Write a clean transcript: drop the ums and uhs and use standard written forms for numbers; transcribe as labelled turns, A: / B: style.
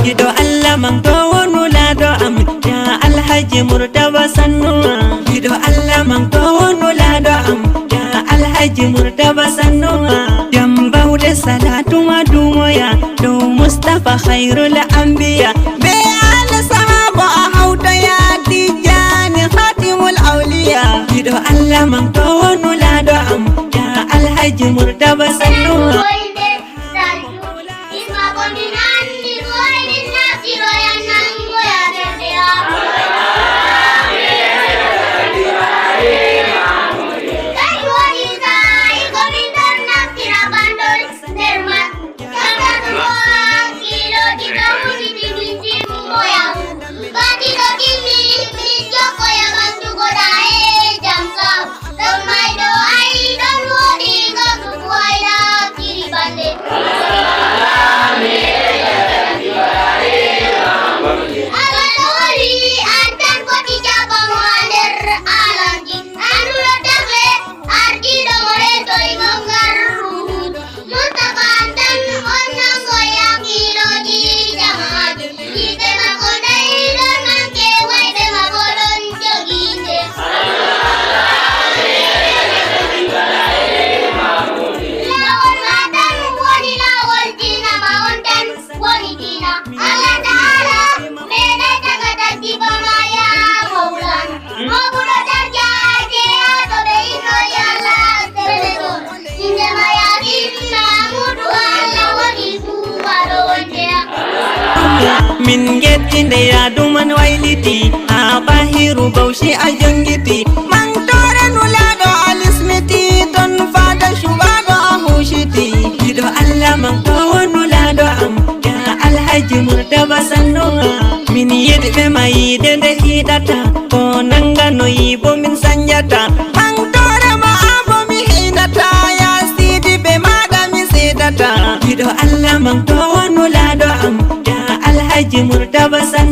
A: Gido Allah man to wonula do am ya Alhaji Murtaba Sannuwa. Gido Allah man to wonula do am ya Alhaji Murtaba Sannuwa. Jamba hude salatu madumoya do Mustafa khairul anbiya. Be al sahaba hauta ya Tijani khatimul awliya. Gido Allah man to wonula do am ya Alhaji Murtaba Sannuwa. Min gettinde ya duman wailiti a bahiru baushi a jangiti man tore nulado alismiti ton fada shubado a hushiti. Gido Allah man to nulado am ya Alhaji Murtaba Sannuwa. Min yedbe mai de hidata ko nanga no yibo min sanjata man tore ma abo mi hinata ya sidi be mada mi sedata. Gido Allah man to nulado am Alhaji Murtaba Sannuwa.